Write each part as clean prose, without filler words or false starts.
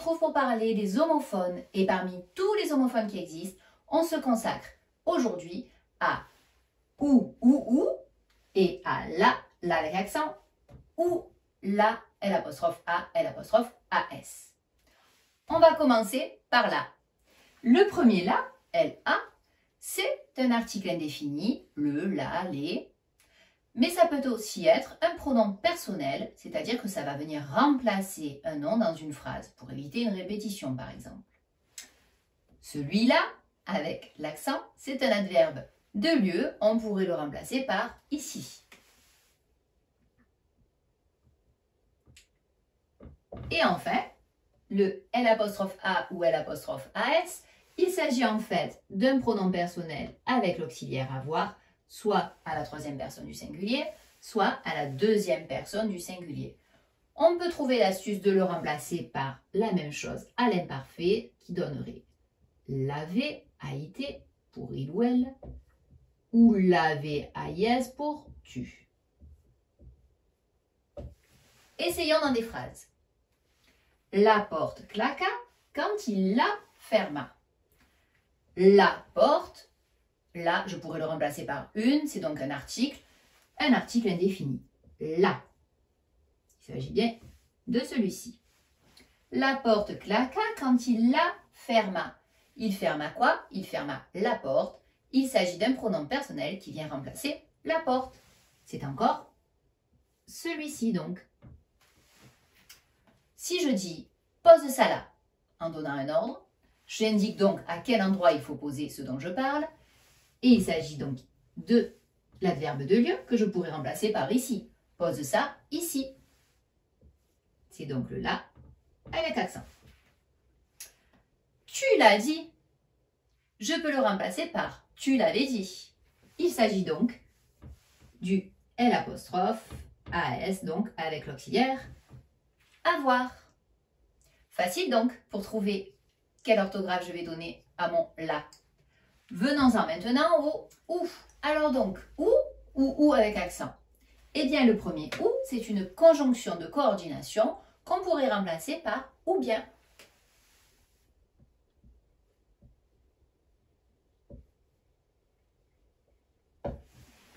retrouve pour parler des homophones et parmi tous les homophones qui existent, on se consacre aujourd'hui à ou et à la avec accent, ou la, L'A, L'As. On va commencer par la. Le premier la, L-A, c'est un article indéfini, le, la, les, mais ça peut aussi être un pronom personnel, c'est-à-dire que ça va venir remplacer un nom dans une phrase, pour éviter une répétition par exemple. Celui-là, avec l'accent, c'est un adverbe de lieu, on pourrait le remplacer par ici. Et enfin, le L'A ou L'As, il s'agit en fait d'un pronom personnel avec l'auxiliaire avoir, soit à la troisième personne du singulier, soit à la deuxième personne du singulier. On peut trouver l'astuce de le remplacer par la même chose à l'imparfait qui donnerait laver, AIT, pour il ou elle, ou laver, AIS, pour tu. Essayons dans des phrases. La porte claqua quand il la ferma. La porte, là, je pourrais le remplacer par une, c'est donc un article indéfini. La. Il s'agit bien de celui-ci. La porte claqua quand il la ferma. Il ferma quoi? Il ferma la porte. Il s'agit d'un pronom personnel qui vient remplacer la porte. C'est encore celui-ci donc. Si je dis « pose ça là » en donnant un ordre, j'indique donc à quel endroit il faut poser ce dont je parle. Et il s'agit donc de l'adverbe de lieu que je pourrais remplacer par ici. Pose ça ici. C'est donc le là avec accent. Tu l'as dit. Je peux le remplacer par tu l'avais dit. Il s'agit donc du L'As, donc avec l'auxiliaire avoir. Facile donc pour trouver quelle orthographe je vais donner à mon la. Venons-en maintenant au ou. Alors donc, ou avec accent. Eh bien, le premier ou, c'est une conjonction de coordination qu'on pourrait remplacer par ou bien.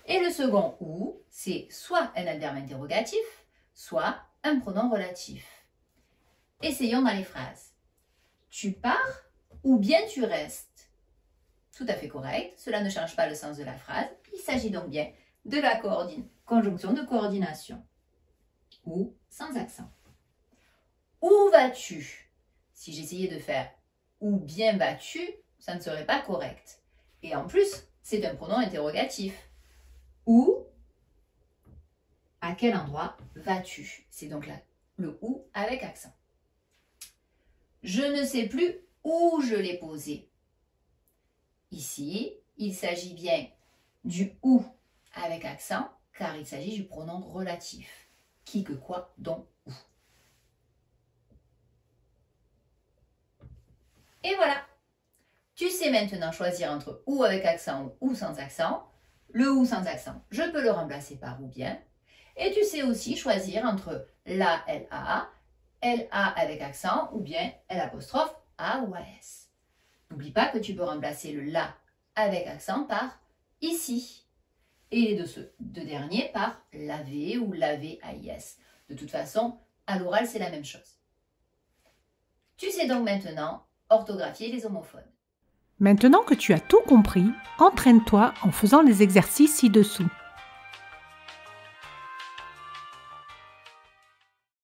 Et le second ou, c'est soit un adverbe interrogatif, soit un pronom relatif. Essayons dans les phrases. Tu pars ou bien tu restes. Tout à fait correct, cela ne change pas le sens de la phrase. Il s'agit donc bien de la conjonction de coordination. Ou sans accent. Où vas-tu? Si j'essayais de faire ou bien vas-tu, ça ne serait pas correct. Et en plus, c'est un pronom interrogatif. Où, à quel endroit vas-tu? C'est donc là le ou avec accent. Je ne sais plus où je l'ai posé. Ici, il s'agit bien du ou avec accent, car il s'agit du pronom relatif. Qui, que, quoi, dont, où. Et voilà. Tu sais maintenant choisir entre ou avec accent ou sans accent. Le ou sans accent, je peux le remplacer par ou bien. Et tu sais aussi choisir entre la, LA avec accent ou bien L'A ou AS. N'oublie pas que tu peux remplacer le la avec accent par ici. Et les deux derniers par laver ou laver AIS. De toute façon, à l'oral, c'est la même chose. Tu sais donc maintenant orthographier les homophones. Maintenant que tu as tout compris, entraîne-toi en faisant les exercices ci-dessous.